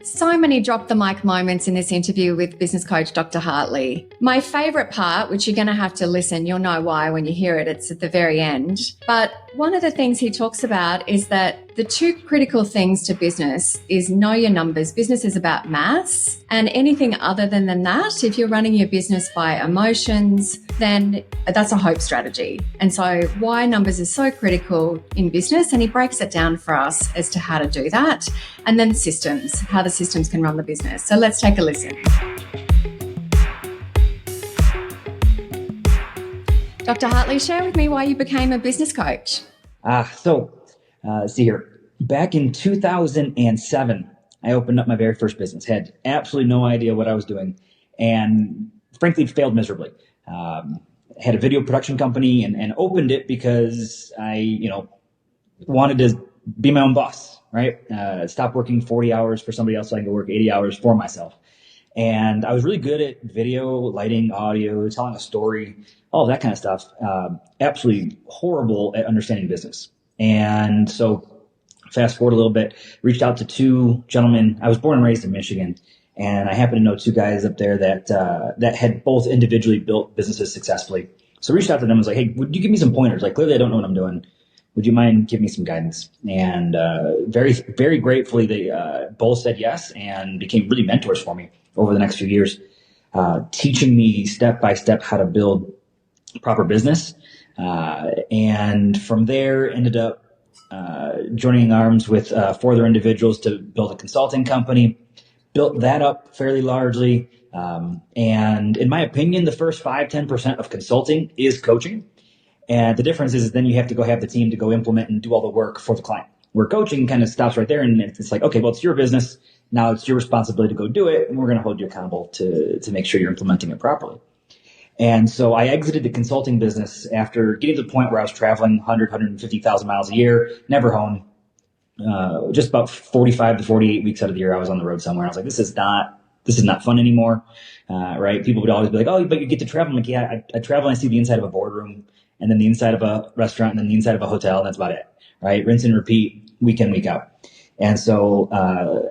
So many drop the mic moments in this interview with business coach Dr. Hartley. My favourite part, which you're going to have to listen, you'll know why when you hear it, it's at the very end. But one of the things he talks about is that the two critical things to business is know your numbers. Business is about maths, and anything other than that, if you're running your business by emotions, then that's a hope strategy. And so why numbers is so critical in business, and he breaks it down for us as to how to do that. And then systems, how the systems can run the business. So let's take a listen. Dr. Hartley, share with me why you became a business coach. See here. Back in 2007, I opened up my very first business. Had absolutely no idea what I was doing, and frankly failed miserably. Had a video production company and opened it because I, wanted to be my own boss, right? Stop working 40 hours for somebody else so I can go work 80 hours for myself. And I was really good at video, lighting, audio, telling a story, all that kind of stuff. Absolutely horrible at understanding business. And so fast forward a little bit, reached out to two gentlemen. I was born and raised in Michigan, and I happen to know two guys up there that had both individually built businesses successfully. So I reached out to them and was like, hey, would you give me some pointers? Like, clearly I don't know what I'm doing. Would you mind giving me some guidance? And very, very gratefully, they both said yes and became really mentors for me over the next few years, teaching me step by step how to build proper business. And from there, ended up joining arms with four other individuals to build a consulting company. Built that up fairly largely. And in my opinion, the first 5-10% of consulting is coaching. And the difference is then you have to go have the team to go implement and do all the work for the client. Where coaching kind of stops right there, and it's like, okay, well, it's your business. Now it's your responsibility to go do it, and we're going to hold you accountable to make sure you're implementing it properly. And so I exited the consulting business after getting to the point where I was traveling 150,000 miles a year, never home. Just about 45 to 48 weeks out of the year, I was on the road somewhere. I was like, this is not fun anymore. Right? People would always be like, oh, but you get to travel. I'm like, yeah, I travel and I see the inside of a boardroom, and then the inside of a restaurant, and then the inside of a hotel, and that's about it. Right? Rinse and repeat, week in, week out. And so,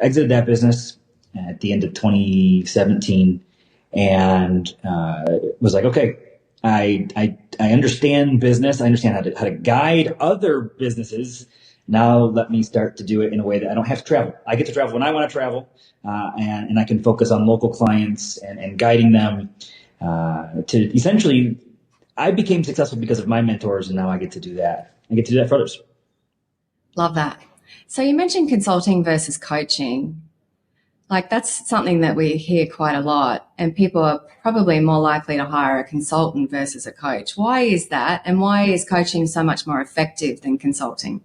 exited that business at the end of 2017, and, was like, okay, I understand business. I understand how to guide other businesses. Now let me start to do it in a way that I don't have to travel. I get to travel when I want to travel, and I can focus on local clients and guiding them, to essentially, I became successful because of my mentors, and now I get to do that. I get to do that for others. Love that. So you mentioned consulting versus coaching. Like, that's something that we hear quite a lot, and people are probably more likely to hire a consultant versus a coach. Why is that? And why is coaching so much more effective than consulting?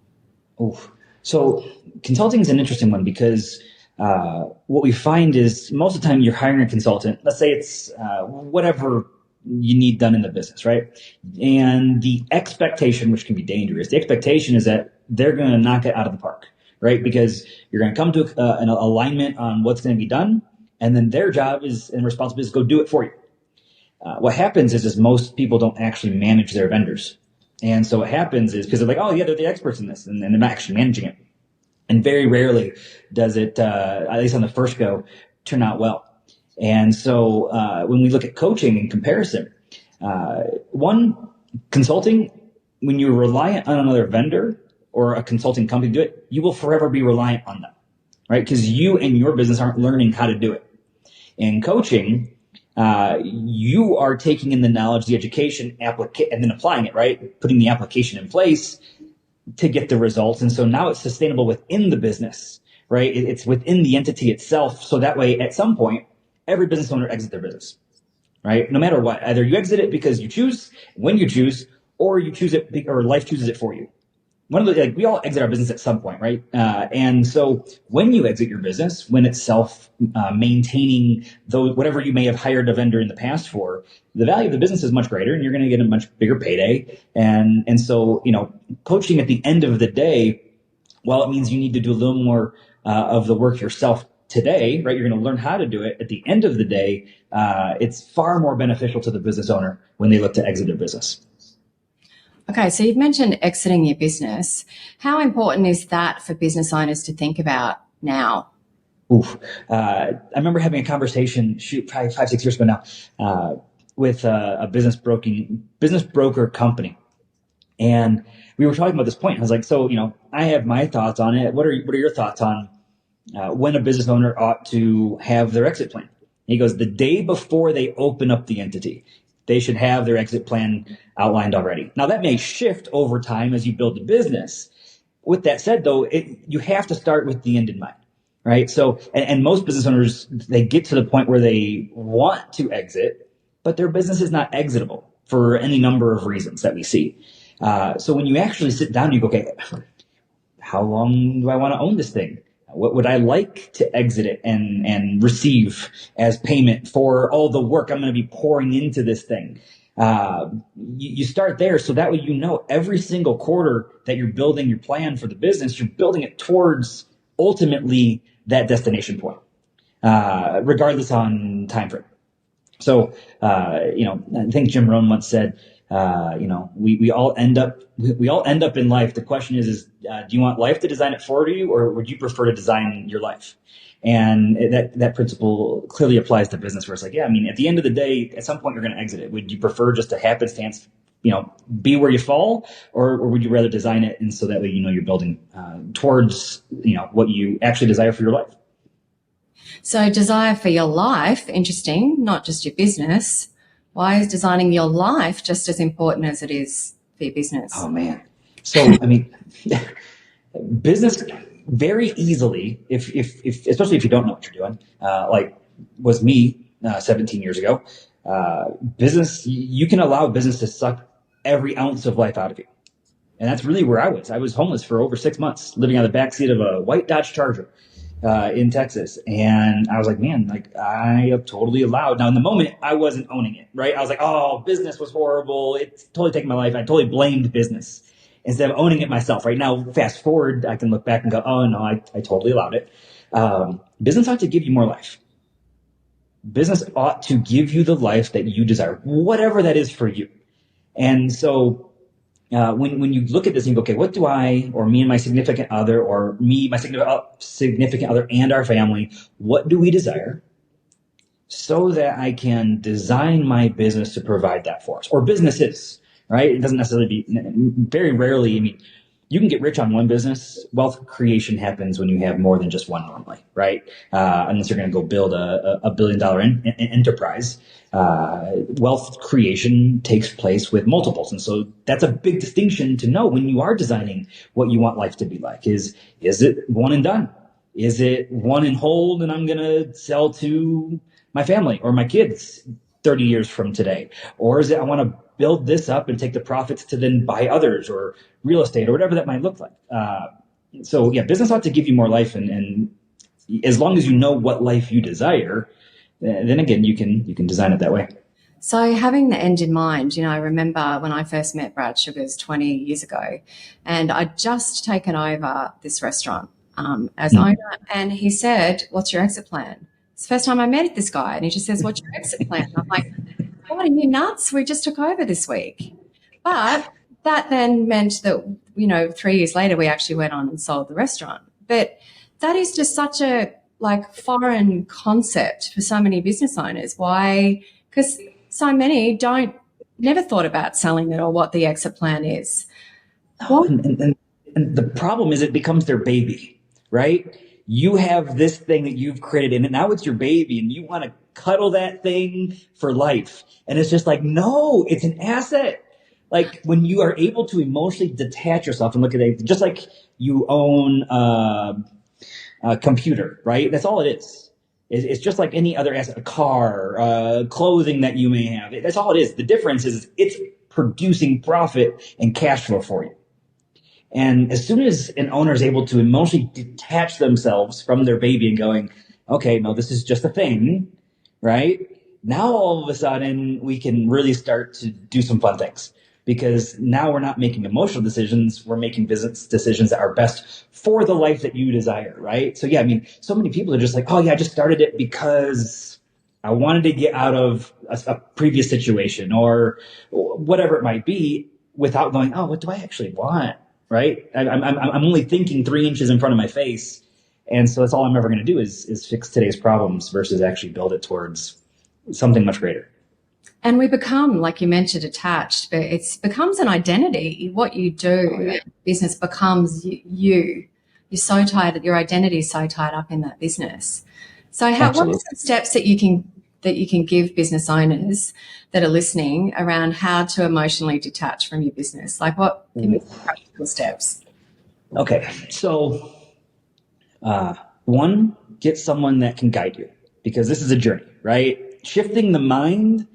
So consulting is an interesting one because what we find is most of the time you're hiring a consultant. Let's say it's whatever you need done in the business, right? And the expectation, which can be dangerous, the expectation is that they're going to knock it out of the park, right? Because you're going to come to an alignment on what's going to be done, and then their job and responsibility is to go do it for you. What happens is most people don't actually manage their vendors. And so what happens is, because they're like, oh yeah, they're the experts in this, and they're not actually managing it. And very rarely does it, at least on the first go, turn out well. And so when we look at coaching in comparison, consulting, when you're reliant on another vendor or a consulting company to do it, you will forever be reliant on them, right? Because you and your business aren't learning how to do it. In coaching, you are taking in the knowledge, the education, and then applying it, right? Putting the application in place to get the results. And so now it's sustainable within the business, right? It's within the entity itself. So that way, at some point, every business owner exits their business, right? No matter what, either you exit it because you choose, when you choose, or you choose it, or life chooses it for you. We all exit our business at some point, right? And so when you exit your business, when it's self-maintaining, whatever you may have hired a vendor in the past for, the value of the business is much greater, and you're going to get a much bigger payday. And so, coaching at the end of the day, while it means you need to do a little more of the work yourself today, right? You're going to learn how to do it. At the end of the day, it's far more beneficial to the business owner when they look to exit their business. Okay, so you've mentioned exiting your business. How important is that for business owners to think about now? Oof. I remember having a conversation, probably 5, 6 years ago now, with a business broker company. And we were talking about this point. I was like, so, I have my thoughts on it. What are your thoughts on when a business owner ought to have their exit plan? He goes, the day before they open up the entity, they should have their exit plan outlined already. Now, that may shift over time as you build the business. With that said, though, you have to start with the end in mind, right? So, and most business owners, they get to the point where they want to exit, but their business is not exitable for any number of reasons that we see. So when you actually sit down, you go, okay, how long do I want to own this thing? What would I like to exit it and receive as payment for all the work I'm going to be pouring into this thing? You start there, so that way every single quarter that you're building your plan for the business, you're building it towards ultimately that destination point, regardless on time frame. So, I think Jim Rohn once said, we all end up in life. The question is, do you want life to design it for you, or would you prefer to design your life? And that principle clearly applies to business, where it's like, at the end of the day, at some point you're going to exit it. Would you prefer just a happenstance, be where you fall, or would you rather design it? And so that way, you're building, towards, what you actually desire for your life. So desire for your life, interesting, not just your business. Why is designing your life just as important as it is for your business? Oh, man. So, business very easily, if especially if you don't know what you're doing, like was me 17 years ago, business, you can allow business to suck every ounce of life out of you. And that's really where I was. I was homeless for over 6 months, living on the backseat of a white Dodge Charger in Texas. And I was like, man, like I have totally allowed. Now in the moment, I wasn't owning it, right? I was like, oh, business was horrible. It's totally taken my life. I totally blamed business instead of owning it myself. Right now, fast forward, I can look back and go, oh no, I totally allowed it. Business ought to give you more life. Business ought to give you the life that you desire, whatever that is for you. And so when you look at this and you go, okay, what do I, or me and my significant other, or me, my significant other and our family, what do we desire so that I can design my business to provide that for us, or businesses, right? It doesn't necessarily be, very rarely, you can get rich on one business. Wealth creation happens when you have more than just one normally, right? Unless you're going to go build a $1 billion enterprise. Wealth creation takes place with multiples. And so that's a big distinction to know when you are designing what you want life to be like. Is it one and done? Is it one and hold and I'm going to sell to my family or my kids 30 years from today? Or is it I want to build this up and take the profits to then buy others or real estate or whatever that might look like. So business ought to give you more life, and as long as you know what life you desire, then again, you can design it that way. So having the end in mind, I remember when I first met Brad Sugars 20 years ago, and I'd just taken over this restaurant as owner, and he said, what's your exit plan? It's the first time I met this guy, and he just says, what's your exit plan? I'm like, what, are you nuts? We just took over this week. But that then meant that, 3 years later, we actually went on and sold the restaurant. But that is just such a foreign concept for so many business owners. Why? Because so many never thought about selling it or what the exit plan is. Oh, and the problem is it becomes their baby, right? You have this thing that you've created and now it's your baby and you want to cuddle that thing for life. And it's just like, no, it's an asset. Like when you are able to emotionally detach yourself and look at it, just like you own a computer, right? That's all it is. It's just like any other asset, a car, clothing that you may have. That's all it is. The difference is it's producing profit and cash flow for you. And as soon as an owner is able to emotionally detach themselves from their baby and going, okay, no, this is just a thing, right? Now all of a sudden we can really start to do some fun things, because now we're not making emotional decisions. We're making business decisions that are best for the life that you desire, right? So so many people are just like, oh yeah, I just started it because I wanted to get out of a previous situation or whatever it might be, without going, oh, what do I actually want? Right? I'm only thinking 3 inches in front of my face. And so that's all I'm ever going to do is fix today's problems versus actually build it towards something much greater. And we become, like you mentioned, attached, but it becomes an identity. What you do, business becomes you. You're so tied, your identity is so tied up in that business. So what are some steps that you can give business owners that are listening around how to emotionally detach from your business? Like give me some practical steps. Okay. So, one, get someone that can guide you, because this is a journey, right? Shifting the mind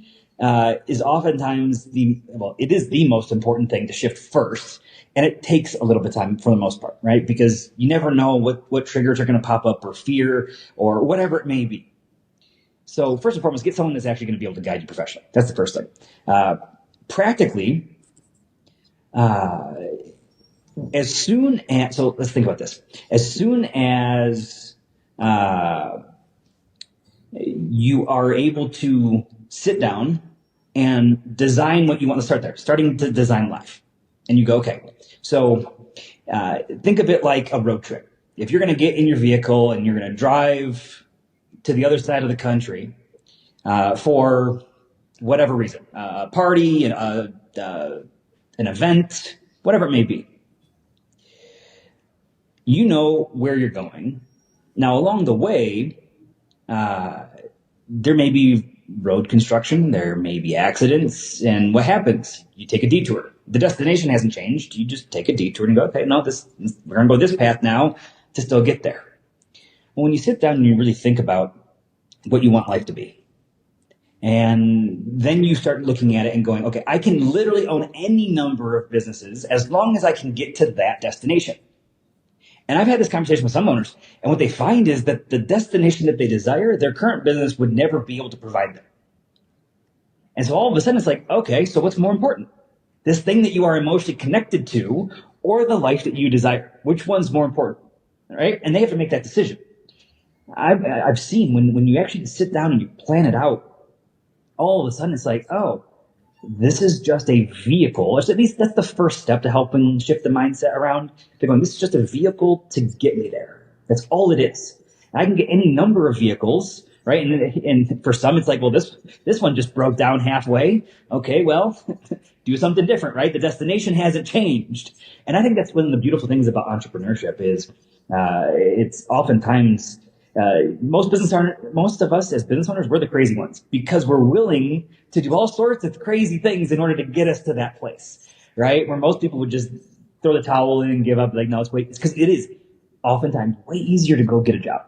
is oftentimes it is the most important thing to shift first. And it takes a little bit of time for the most part, right? Because you never know what triggers are going to pop up, or fear, or whatever it may be. So first and foremost, get someone that's actually going to be able to guide you professionally. That's the first thing. Practically, so let's think about this. As soon as you are able to sit down and design what you want to start there, starting to design life. And you go, okay, so think of it like a road trip. If you're going to get in your vehicle and you're going to drive to the other side of the country for whatever reason, a party, an event, whatever it may be, you know where you're going. Now, along the way, there may be road construction, there may be accidents, and what happens? You take a detour. The destination hasn't changed. You just take a detour and go, okay, no, we're going to go this path now to still get there. Well, when you sit down and you really think about what you want life to be, and then you start looking at it and going, okay, I can literally own any number of businesses as long as I can get to that destination. And I've had this conversation with some owners, and what they find is that the destination that they desire, their current business would never be able to provide them. And so all of a sudden it's like, okay, so what's more important? This thing that you are emotionally connected to, or the life that you desire? Which one's more important? Right? And they have to make that decision. I've seen when you actually sit down and you plan it out, all of a sudden it's like, oh, this is just a vehicle. Or at least that's the first step to helping shift the mindset around. They're going, this is just a vehicle to get me there. That's all it is. And I can get any number of vehicles, right? And for some, it's like, well, this one just broke down halfway. Okay, well, do something different, right? The destination hasn't changed. And I think that's one of the beautiful things about entrepreneurship is it's oftentimes most of us as business owners, we're the crazy ones because we're willing to do all sorts of crazy things in order to get us to that place, right? Where most people would just throw the towel in and give up, like, no, it's because it is oftentimes way easier to go get a job.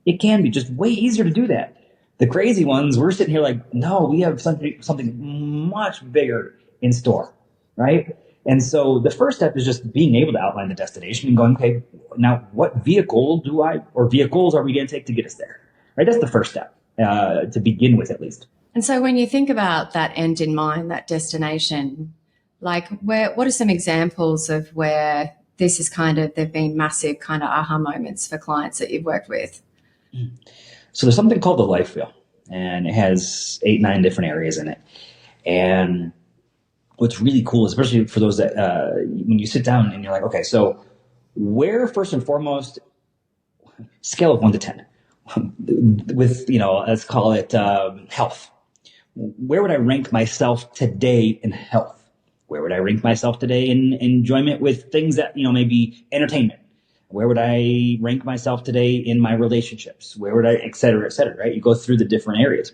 It can be just way easier to do that. The crazy ones, we're sitting here like, no, we have something much bigger in store, right? And so the first step is just being able to outline the destination and going, okay, now what vehicles are we going to take to get us there? Right? That's the first step to begin with, at least. And so when you think about that end in mind, that destination, like what are some examples of where this is there've been massive kind of aha moments for clients that you've worked with? So there's something called the life wheel, and it has 8-9 different areas in it. And what's really cool, especially for those that, when you sit down and you're like, okay, so where first and foremost, scale of 1 to 10 with, let's call it health. Where would I rank myself today in health? Where would I rank myself today in enjoyment with things that, maybe entertainment? Where would I rank myself today in my relationships? Where would et cetera, right? You go through the different areas.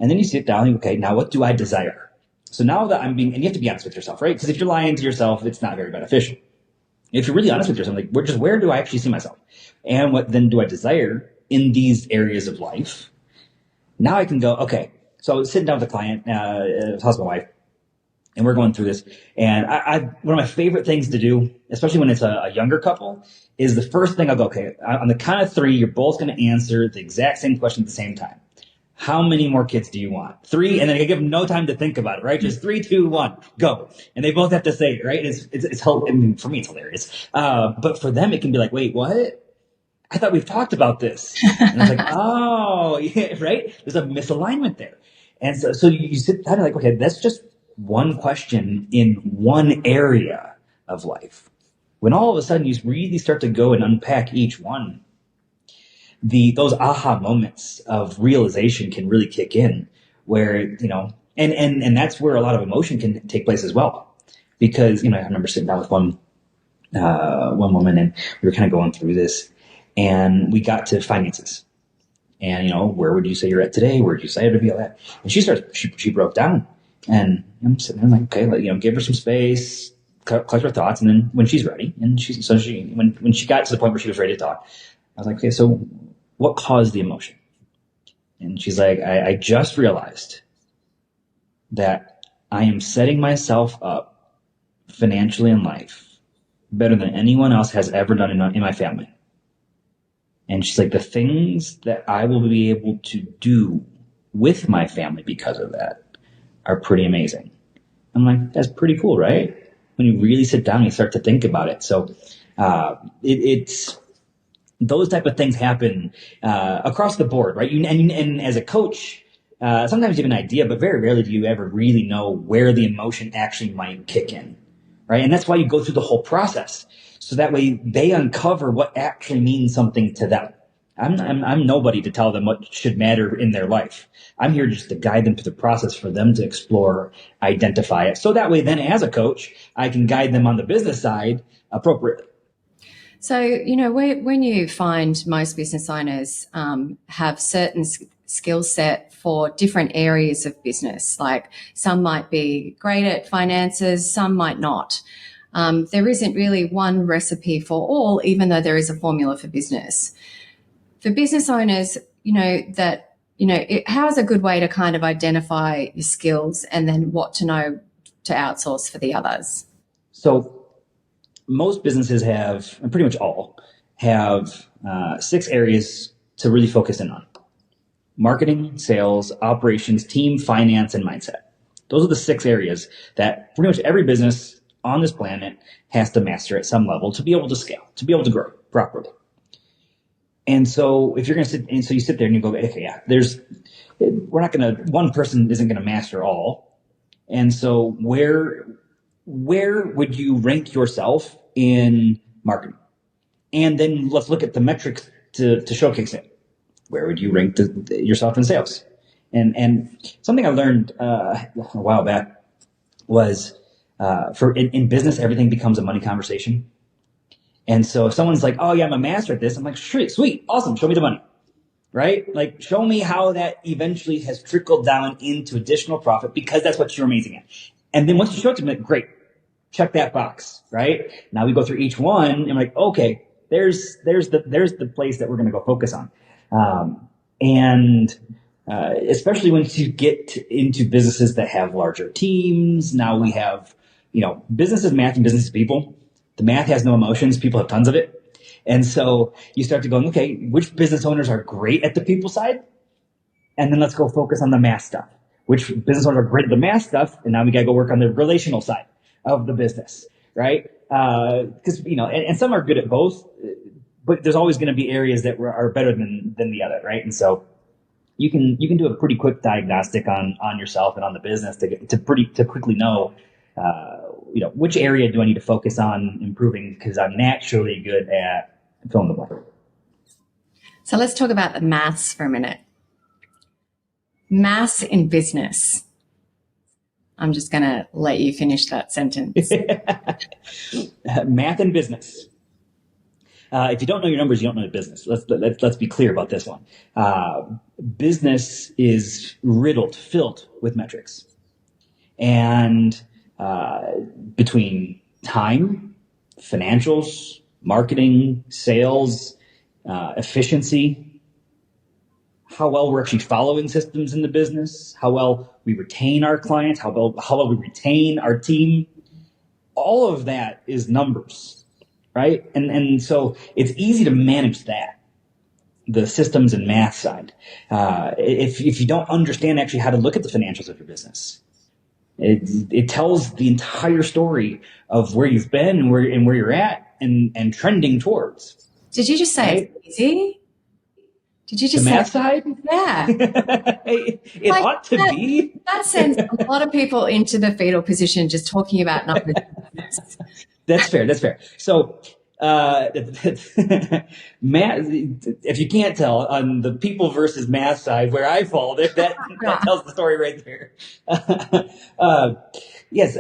And then you sit down and, okay, now what do I desire? So now that and you have to be honest with yourself, right? Because if you're lying to yourself, it's not very beneficial. If you're really honest with yourself, like, where do I actually see myself? And what then do I desire in these areas of life? Now I can go, okay, so I was sitting down with a client, husband, wife, and we're going through this. And one of my favorite things to do, especially when it's a younger couple, is the first thing I'll go, okay, on the count of 3, you're both going to answer the exact same question at the same time. How many more kids do you want? 3, and then I give them no time to think about it, right? Just 3, 2, 1, go. And they both have to say it, right? I mean, for me, it's hilarious. But for them, it can be like, wait, what? I thought we've talked about this. And I was like, oh, yeah, right? There's a misalignment there. And so you sit down and like, okay, that's just one question in one area of life. When all of a sudden you really start to go and unpack each one, those aha moments of realization can really kick in where, and that's where a lot of emotion can take place as well. Because, I remember sitting down with one woman, and we were kind of going through this, and we got to finances. And, where would you say you're at today? Where would you say to be at? And she broke down, and I'm sitting there like, okay, give her some space, collect her thoughts. And then when she's ready, and when she got to the point where she was ready to talk, I was like, okay, so what caused the emotion? And she's like, I just realized that I am setting myself up financially in life better than anyone else has ever done in my family. And she's like, the things that I will be able to do with my family because of that are pretty amazing. I'm like, that's pretty cool, right? When you really sit down and you start to think about it. So it's those type of things happen across the board, right? And as a coach, sometimes you have an idea, but very rarely do you ever really know where the emotion actually might kick in, right? And that's why you go through the whole process. So that way they uncover what actually means something to them. I'm nobody to tell them what should matter in their life. I'm here just to guide them through the process for them to explore, identify it. So that way then as a coach, I can guide them on the business side appropriately. So, when you find most business owners have certain skill set for different areas of business, like some might be great at finances, some might not. There isn't really one recipe for all, even though there is a formula for business. For business owners, how is a good way to kind of identify your skills and then what to know to outsource for the others? So most businesses have, and pretty much all, have 6 areas to really focus in on. Marketing, sales, operations, team, finance, and mindset. Those are the 6 areas that pretty much every business on this planet has to master at some level to be able to scale, to be able to grow properly. And so if you're going to sit, and so you sit there and you go, okay, yeah, one person isn't going to master all. And so where would you rank yourself in marketing? And then let's look at the metrics to showcase it. Where would you rank yourself in sales? And something I learned a while back was in business, everything becomes a money conversation. And so if someone's like, oh yeah, I'm a master at this, I'm like, sweet, awesome, show me the money, right? Like, show me how that eventually has trickled down into additional profit, because that's what you're amazing at. And then once you show it to me, like, great, check that box, right? Now we go through each one and I'm like, okay, there's the place that we're going to go focus on. Especially once you get into businesses that have larger teams, now we have, business is math and business is people. The math has no emotions. People have tons of it. And so you start to go, okay, which business owners are great at the people side? And then let's go focus on the math stuff. Which business owners are great at the math stuff? And now we got to go work on the relational side of the business, right? Because, and some are good at both, but there's always going to be areas that are better than the other, right? And so you can do a pretty quick diagnostic on yourself and on the business to quickly know, which area do I need to focus on improving, because I'm naturally good at fill in the blank. So let's talk about the maths for a minute. Maths in business. I'm just going to let you finish that sentence. Math in business. If you don't know your numbers, you don't know the business. Let's be clear about this one. Business is filled with metrics. And between time, financials, marketing, sales, efficiency, how well we're actually following systems in the business, how well we retain our clients, how well we retain our team, all of that is numbers, right? And so it's easy to manage that, the systems and math side. If you don't understand actually how to look at the financials of your business, it tells the entire story of where you've been and where you're at and trending towards. Did you just say right? It's easy? Did you just the say math side? Yeah. it ought to be. That sends a lot of people into the fetal position just talking about numbers. That's fair. So Math, if you can't tell, on the people versus math side, where I fall, that tells the story right there. uh, yes,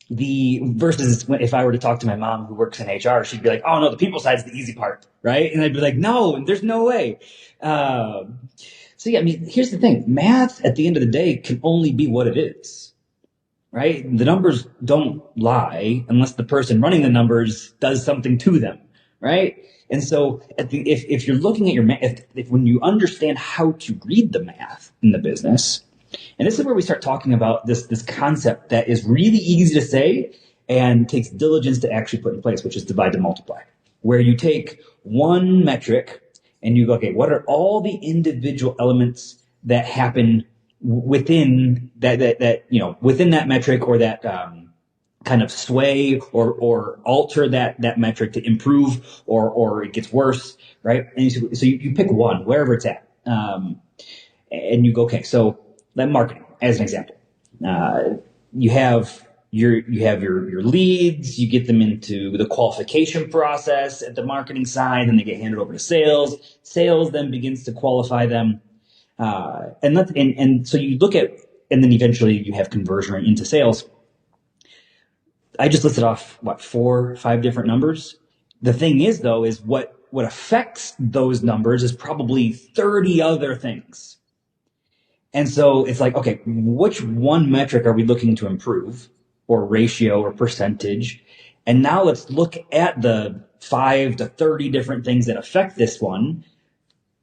the versus if I were to talk to my mom who works in HR, she'd be like, "Oh no, the people side's the easy part, right?" And I'd be like, "No, there's no way." So yeah, I mean, here's the thing: math, at the end of the day, can only be what it is, right? The numbers don't lie unless the person running the numbers does something to them, right? And so, if you're looking at your math, if when you understand how to read the math in the business, and this is where we start talking about this concept that is really easy to say and takes diligence to actually put in place, which is divide and multiply, where you take one metric and you go, okay, what are all the individual elements that happen within within that metric, or that kind of sway or alter that metric to improve, or it gets worse, right? And so you pick one, wherever it's at. And you go, okay, so that marketing as an example. You have your leads, you get them into the qualification process at the marketing side, then they get handed over to sales. Sales then begins to qualify them. And so you look at, and then eventually you have conversion into sales. I just listed off 4 or 5 different numbers. The thing is, though, is what affects those numbers is probably 30 other things. And so it's like, okay, which one metric are we looking to improve, or ratio or percentage? And now let's look at the 5 to 30 different things that affect this one,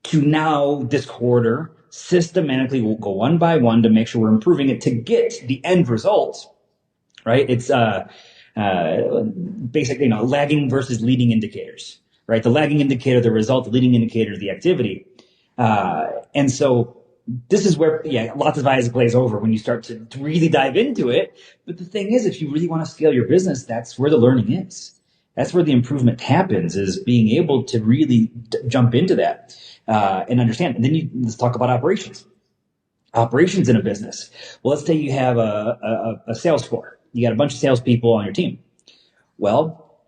to now this quarter systematically we'll go one by one to make sure we're improving it to get the end result, right? It's basically, lagging versus leading indicators, right? The lagging indicator, the result; the leading indicator, the activity. And so this is where, lots of eyes glaze over when you start to really dive into it. But the thing is, if you really want to scale your business, that's where the learning is. That's where the improvement happens, is being able to really jump into that and understand. And then let's talk about operations. Operations in a business. Well, let's say you have a sales floor. You got a bunch of salespeople on your team. Well,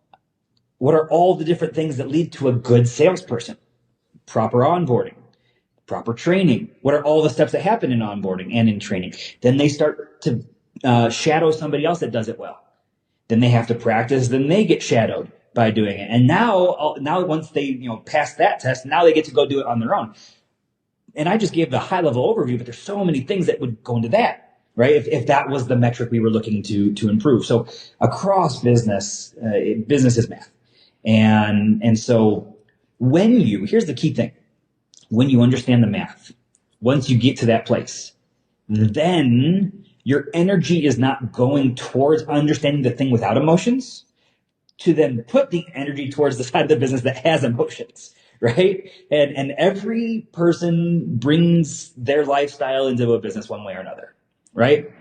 what are all the different things that lead to a good salesperson? Proper onboarding, proper training. What are all the steps that happen in onboarding and in training? Then they start to shadow somebody else that does it well. Then they have to practice. Then they get shadowed by doing it. And now once they pass that test, now they get to go do it on their own. And I just gave the high level overview, but there's so many things that would go into that, right? If that was the metric we were looking to improve. So across business, business is math. And so here's the key thing. When you understand the math, once you get to that place, then your energy is not going towards understanding the thing without emotions, to then put the energy towards the side of the business that has emotions, right? And every person brings their lifestyle into a business one way or another, right?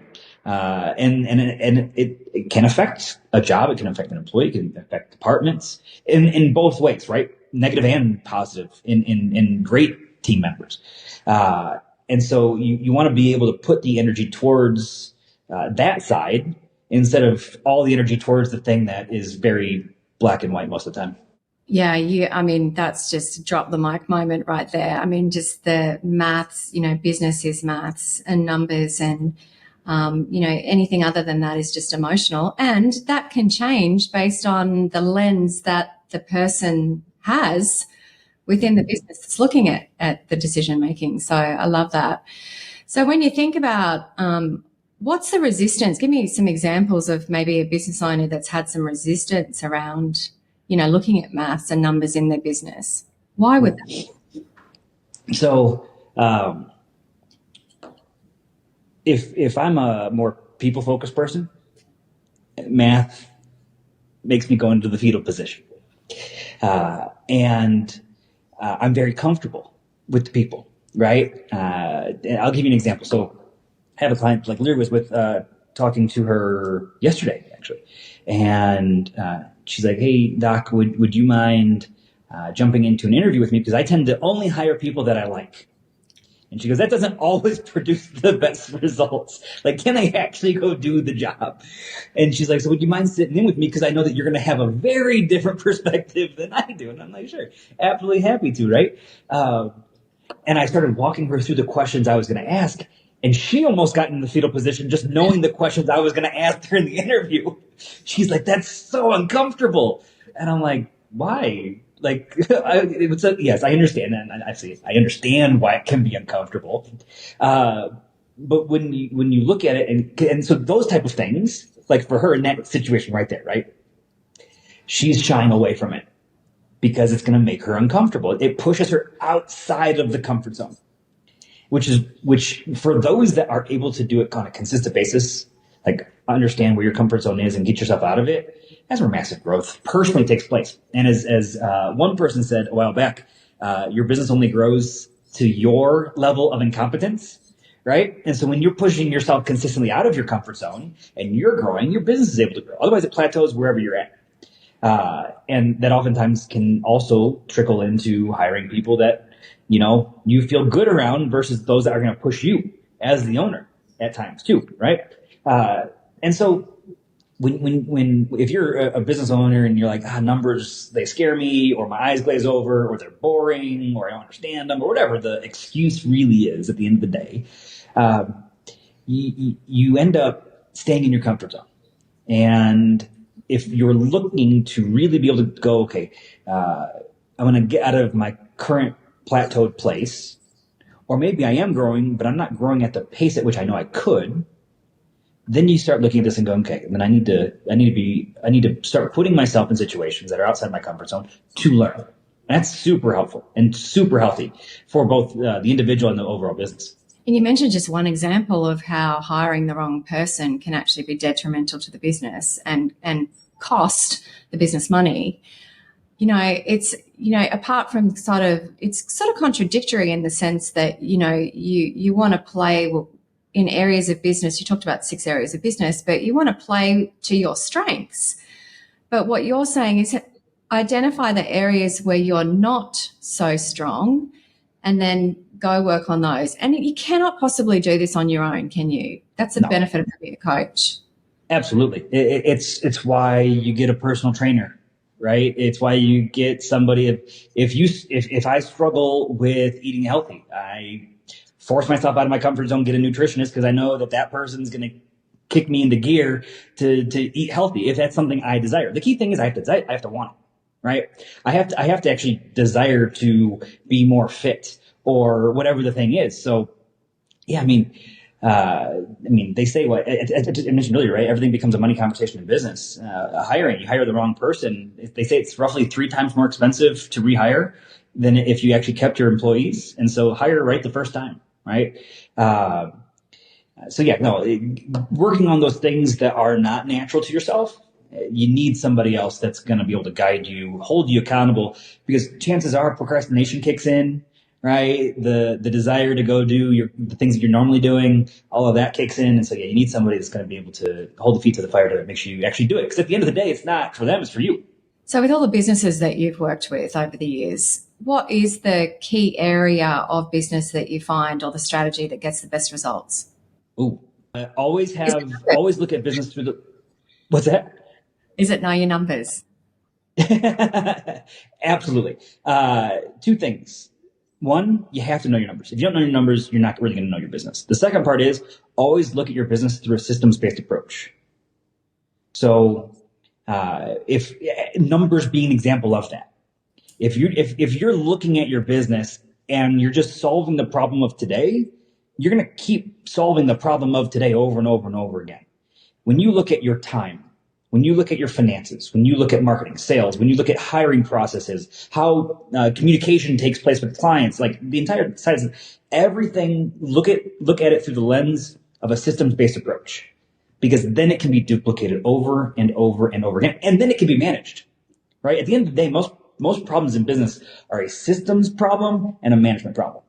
And it can affect a job, it can affect an employee, it can affect departments in both ways, right? Negative and positive in great team members. And so you want to be able to put the energy towards that side, instead of all the energy towards the thing that is very black and white most of the time. Yeah, I mean, that's just drop the mic moment right there. I mean, just the maths, business is maths and numbers, and, anything other than that is just emotional. And that can change based on the lens that the person has within the business that's looking at the decision making. So I love that. So when you think about what's the resistance, give me some examples of maybe a business owner that's had some resistance around, looking at maths and numbers in their business. Why would that be? So if I'm a more people focused person, math makes me go into the fetal position. And I'm very comfortable with the people, right? I'll give you an example. So I have a client, like Lear was with, talking to her yesterday, actually. And she's like, "Hey, Doc, would you mind jumping into an interview with me? Because I tend to only hire people that I like." And she goes, that doesn't always produce the best results. Like, can I actually go do the job? And she's like, so would you mind sitting in with me? Because I know that you're going to have a very different perspective than I do. And I'm like, sure, absolutely happy to, right? And I started walking her through the questions I was going to ask. And she almost got in the fetal position just knowing the questions I was going to ask her in the interview. She's like, that's so uncomfortable. And I'm like, why? Like, yes, I understand that. And I understand why it can be uncomfortable. But when you look at it, and so those type of things, like for her in that situation right there, right? She's shying away from it because it's going to make her uncomfortable. It pushes her outside of the comfort zone, which for those that are able to do it on a consistent basis, like understand where your comfort zone is and get yourself out of it, that's where massive growth personally takes place. And as one person said a while back, your business only grows to your level of incompetence, right? And so when you're pushing yourself consistently out of your comfort zone and you're growing, your business is able to grow. Otherwise, it plateaus wherever you're at. And that oftentimes can also trickle into hiring people that, you feel good around versus those that are going to push you as the owner at times too, right? And so if you're a business owner and you're like, numbers, they scare me, or my eyes glaze over, or they're boring, or I don't understand them, or whatever the excuse really is at the end of the day, you end up staying in your comfort zone. And if you're looking to really be able to go, okay, I'm going to get out of my current plateaued place, or maybe I am growing, but I'm not growing at the pace at which I know I could, then you start looking at this and going, okay, then I need to start putting myself in situations that are outside my comfort zone to learn. And that's super helpful and super healthy for both the individual and the overall business. And you mentioned just one example of how hiring the wrong person can actually be detrimental to the business and cost the business money. It's, apart from it's sort of contradictory in the sense that, you want to play in areas of business. You talked about 6 areas of business, but you want to play to your strengths. But what you're saying is identify the areas where you're not so strong and then go work on those. And you cannot possibly do this on your own, can you? That's the benefit of having a coach. Absolutely. It's why you get a personal trainer, right? It's why you get somebody. If I struggle with eating healthy, I force myself out of my comfort zone, get a nutritionist, because I know that person's going to kick me into gear to eat healthy if that's something I desire. The key thing is I have to want it, right? I have to actually desire to be more fit or whatever the thing is. So yeah, they say what I mentioned earlier, right? Everything becomes a money conversation in business. Hiring, you hire the wrong person. They say it's roughly 3 times more expensive to rehire than if you actually kept your employees. And so hire right the first time, right? Working on those things that are not natural to yourself, you need somebody else that's going to be able to guide you, hold you accountable, because chances are procrastination kicks in. Right, the desire to go do the things that you're normally doing, all of that kicks in, and so you need somebody that's going to be able to hold the feet to the fire to make sure you actually do it. Because at the end of the day, it's not for them; it's for you. So, with all the businesses that you've worked with over the years, what is the key area of business that you find, or the strategy that gets the best results? Always look at business through the. What's that? Is it know your numbers? Absolutely. 2 things. 1, you have to know your numbers. If you don't know your numbers, you're not really going to know your business. The second part is always look at your business through a systems-based approach. So, if numbers being an example of that, if you're looking at your business and you're just solving the problem of today, you're going to keep solving the problem of today over and over and over again. When you look at your time, when you look at your finances, when you look at marketing, sales, when you look at hiring processes, how communication takes place with clients, like the entire side of everything, look at it through the lens of a systems-based approach, because then it can be duplicated over and over and over again, and then it can be managed, right? At the end of the day, most problems in business are a systems problem and a management problem.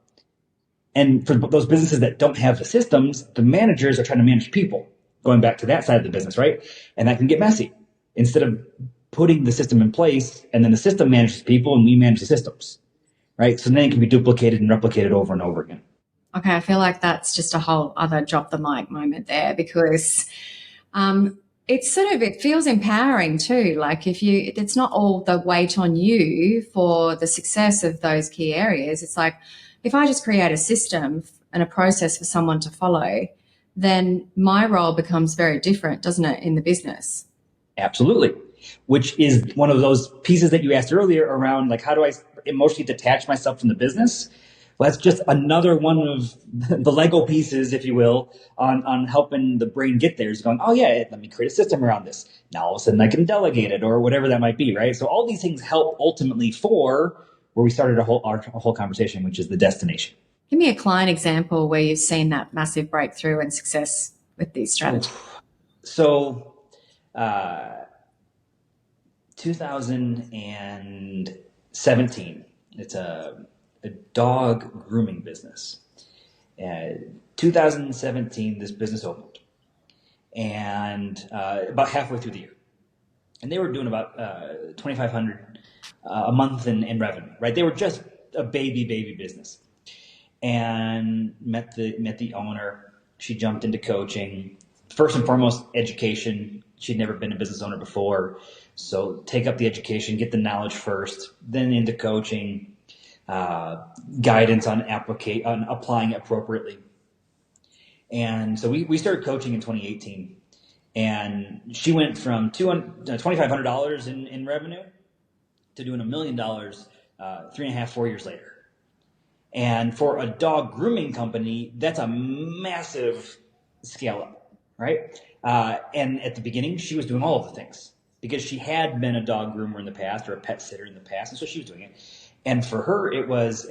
And for those businesses that don't have the systems, the managers are trying to manage people. Going back to that side of the business, right? And that can get messy. Instead of putting the system in place and then the system manages people and we manage the systems, right? So then it can be duplicated and replicated over and over again. Okay, I feel like that's just a whole other drop the mic moment there, because it's sort of, it feels empowering too. Like it's not all the weight on you for the success of those key areas. It's like, if I just create a system and a process for someone to follow, then my role becomes very different, doesn't it, in the business? Absolutely. Which is one of those pieces that you asked earlier around, like, how do I emotionally detach myself from the business? Well, that's just another one of the Lego pieces, if you will, on helping the brain get there, is going, oh yeah, let me create a system around this. Now all of a sudden I can delegate it, or whatever that might be, right? So all these things help ultimately for where we started our whole conversation, which is the destination. Give me a client example where you've seen that massive breakthrough and success with these strategies. So, 2017, it's a dog grooming business. 2017, this business opened, and about halfway through the year, and they were doing about 2,500 a month in revenue. Right, they were just a baby business, and met the owner. She jumped into coaching. First and foremost, education. She'd never been a business owner before, so take up the education, get the knowledge first, then into coaching, guidance on applying it appropriately. And so we started coaching in 2018, and she went from $2,500 in revenue to doing $1 million 3.5, 4 years later. And for a dog grooming company, that's a massive scale up, right? And at the beginning, she was doing all of the things because she had been a dog groomer in the past, or a pet sitter in the past, and so she was doing it. And for her, it was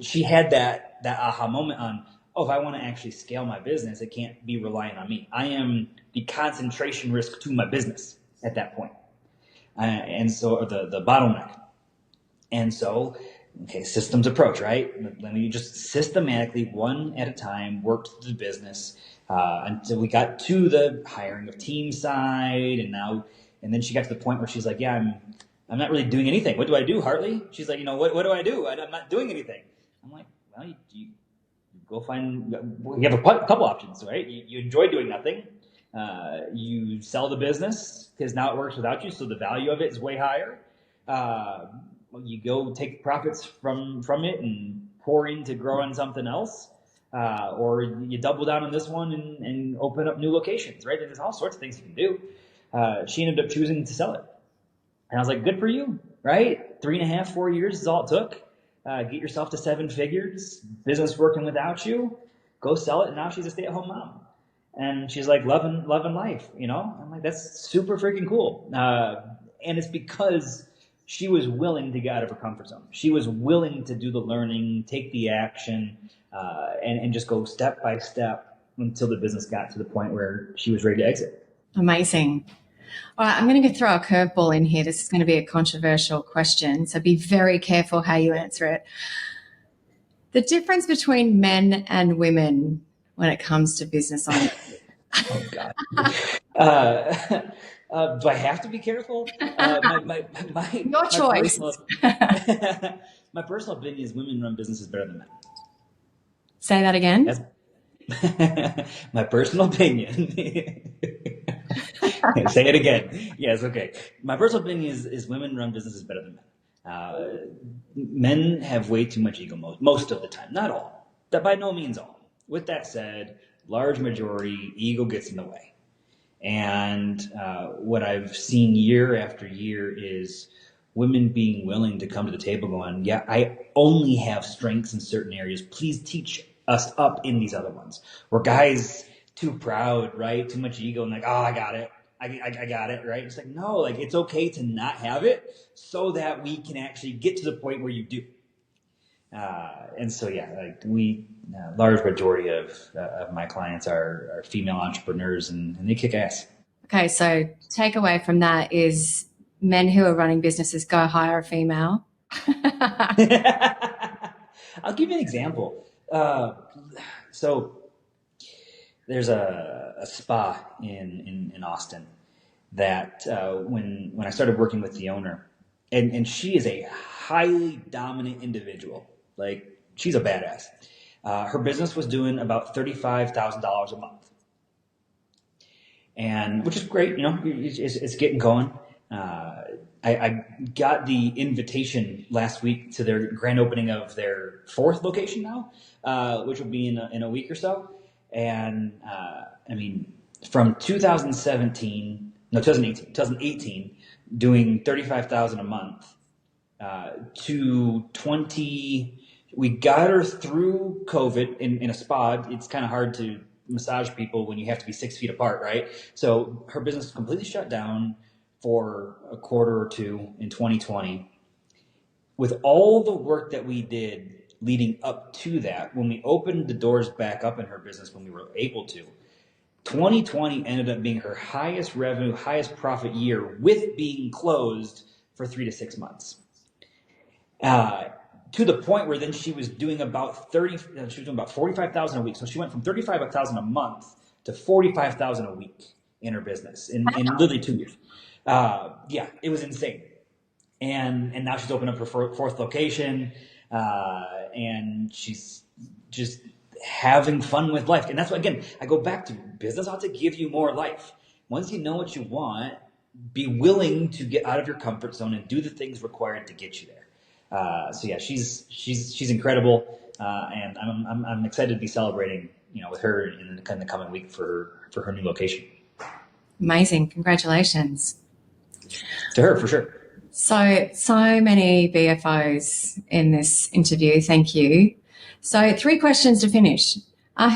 she had that aha moment on, oh, if I want to actually scale my business, it can't be reliant on me. I am the concentration risk to my business at that point. And so the bottleneck. And so, okay, systems approach, right? Let me just systematically, one at a time, work through the business until we got to the hiring of team side, and then she got to the point where she's like, yeah, I'm not really doing anything. What do I do, Hartley? She's like, what do I do? I'm not doing anything. I'm like, well, you go find. You have a couple options, right? You enjoy doing nothing. You sell the business because now it works without you, so the value of it is way higher. You go take profits from it and pour into growing something else, or you double down on this one and open up new locations, right? There's all sorts of things you can do. She ended up choosing to sell it, and I was like, good for you, right? 3.5, 4 years is all it took. Get yourself to 7 figures, business working without you, go sell it, and now she's a stay-at-home mom. And she's like loving life, you know? I'm like, that's super freaking cool. And it's because she was willing to get out of her comfort zone. She was willing to do the learning, take the action, and just go step by step until the business got to the point where she was ready to exit. Amazing. All right, I'm going to throw a curveball in here. This is going to be a controversial question, so be very careful how you answer it. The difference between men and women when it comes to business owners. Oh, God. Do I have to be careful? Your choice. My personal opinion is women run businesses better than men. Say that again. My personal opinion. Say it again. Yes, okay. My personal opinion is women run businesses better than men. Men have way too much ego most of the time. Not all. That by no means all. With that said, large majority, ego gets in the way. And what I've seen year after year is women being willing to come to the table going, yeah, I only have strengths in certain areas. Please teach us up in these other ones. Where guys too proud, right? Too much ego and like, oh, I got it. I got it, right? It's like, no, like it's okay to not have it so that we can actually get to the point where you do. And so, yeah, like large majority of my clients are female entrepreneurs, and they kick ass. Okay, so takeaway from that is men who are running businesses, go hire a female. I'll give you an example. So there's a spa in Austin that when I started working with the owner, and she is a highly dominant individual. Like, she's a badass. Her business was doing about $35,000 a month, and which is great. It's getting going. I got the invitation last week to their grand opening of their fourth location now, which will be in a week or so. And from 2018, doing 35,000 a month to 20. We got her through COVID in a spa. It's kind of hard to massage people when you have to be 6 feet apart, right? So her business completely shut down for a quarter or two in 2020. With all the work that we did leading up to that, when we opened the doors back up in her business when we were able to, 2020 ended up being her highest revenue, highest profit year with being closed for 3 to 6 months. To the point where then she was doing about 45,000 a week. So she went from 35,000 a month to 45,000 a week in her business in literally 2 years. It was insane. And now she's opened up her fourth location, and she's just having fun with life. And that's what, again, I go back to business ought to give you more life. Once you know what you want, be willing to get out of your comfort zone and do the things required to get you there. She's incredible, and I'm excited to be celebrating, with her in the coming week for her new location. Amazing. Congratulations. To her, for sure. So many BFOs in this interview. Thank you. So 3 questions to finish.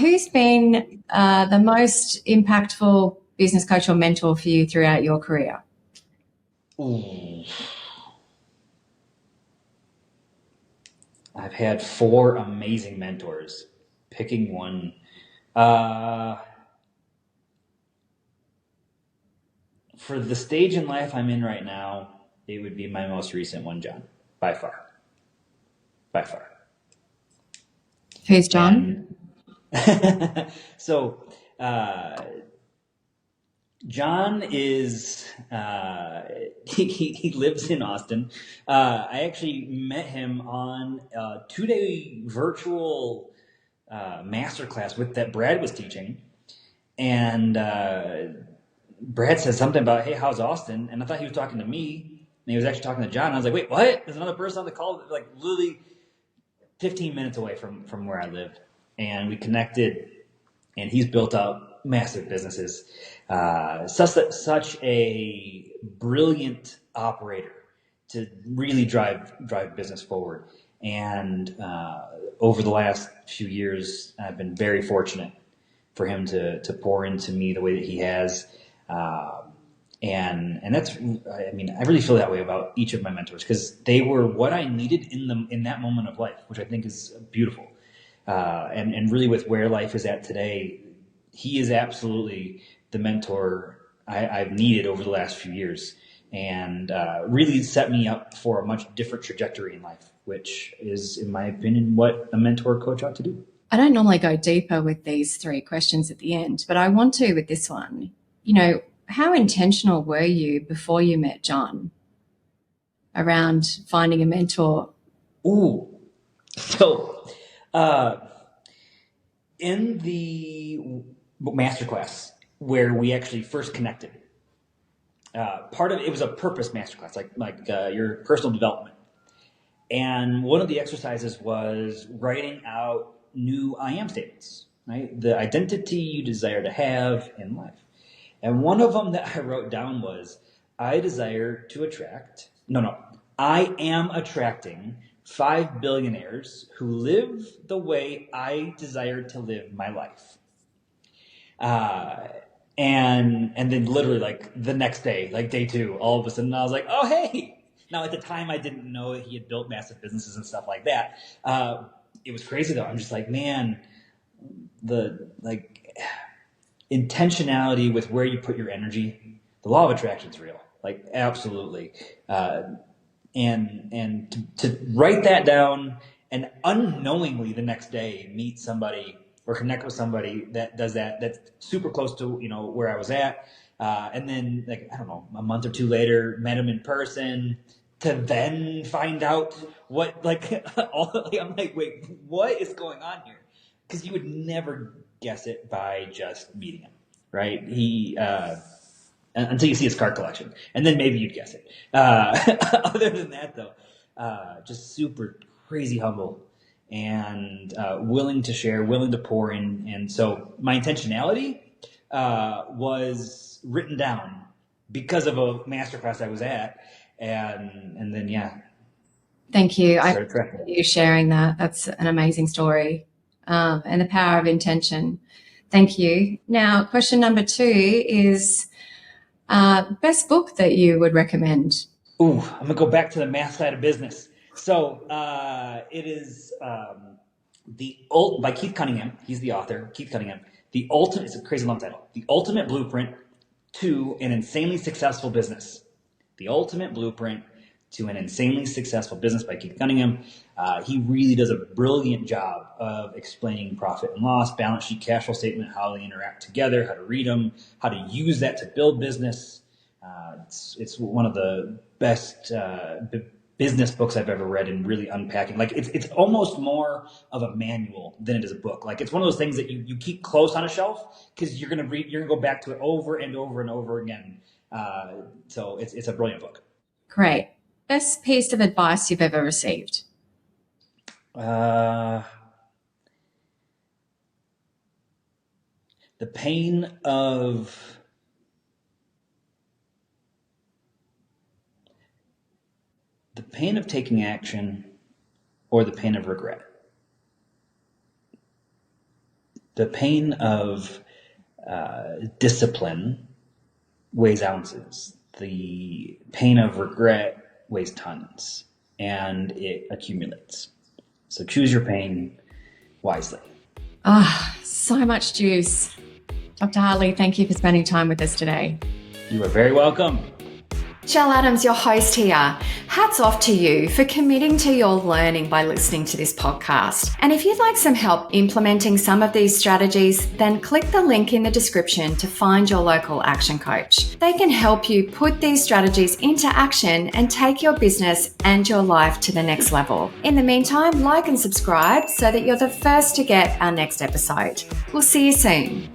Who's been the most impactful business coach or mentor for you throughout your career? Ooh. I've had 4 amazing mentors. Picking one. For the stage in life I'm in right now, it would be my most recent one, John. By far. Who's John? So, John is, he lives in Austin. I actually met him on a 2-day virtual masterclass that Brad was teaching. And Brad said something about, hey, how's Austin? And I thought he was talking to me. And he was actually talking to John. I was like, wait, what? There's another person on the call, like literally 15 minutes away from where I live. And we connected, and he's built up massive businesses. Such a brilliant operator to really drive business forward. And over the last few years, I've been very fortunate for him to pour into me the way that he has. And that's, I really feel that way about each of my mentors, because they were what I needed in that moment of life, which I think is beautiful. And really with where life is at today, he is absolutely the mentor I've needed over the last few years, and really set me up for a much different trajectory in life, which is, in my opinion, what a mentor coach ought to do. I don't normally go deeper with these 3 questions at the end, but I want to with this one. How intentional were you before you met John around finding a mentor? Ooh. So, in the masterclass where we actually first connected, part of it was a purpose masterclass, like your personal development. And one of the exercises was writing out new I am statements, right? The identity you desire to have in life. And one of them that I wrote down was, I am attracting 5 billionaires who live the way I desire to live my life. And then literally like the next day, like day 2, all of a sudden I was like, oh, hey. Now at the time I didn't know that he had built massive businesses and stuff like that. It was crazy though. I'm just like, man, the intentionality with where you put your energy, the law of attraction is real, like absolutely. And to write that down and unknowingly the next day meet somebody or connect with somebody that does that, that's super close to, where I was at. And then a month or 2 later, met him in person, to then find out what, I'm like, wait, what is going on here? because you would never guess it by just meeting him, right? Until you see his card collection, and then maybe you'd guess it. Other than that, though, just super crazy humble and willing to share, willing to pour in. And so my intentionality was written down because of a masterclass I was at, and then Thank you. I started tracking. appreciate you sharing that. That's an amazing story, and the power of intention. Thank you. Now, question number 2 is best book that you would recommend. Ooh, I'm gonna go back to the math side of business. So it is by Keith Cunningham. He's the author. Keith Cunningham. It's a crazy long title. The Ultimate Blueprint to an Insanely Successful Business. The Ultimate Blueprint to an Insanely Successful Business by Keith Cunningham. He really does a brilliant job of explaining profit and loss, balance sheet, cash flow statement, how they interact together, how to read them, how to use that to build business. It's one of the best business books I've ever read, and really unpacking. Like it's almost more of a manual than it is a book. Like it's one of those things that you keep close on a shelf because you're gonna go back to it over and over and over again. So it's a brilliant book. Great. Best piece of advice you've ever received? The pain of taking action, or the pain of regret. The pain of discipline weighs ounces. The pain of regret weighs tons, and it accumulates. So choose your pain wisely. So much juice. Dr. Hartley, thank you for spending time with us today. You are very welcome. Shell Adams, your host here. Hats off to you for committing to your learning by listening to this podcast. And if you'd like some help implementing some of these strategies, then click the link in the description to find your local action coach. They can help you put these strategies into action and take your business and your life to the next level. In the meantime, like and subscribe so that you're the first to get our next episode. We'll see you soon.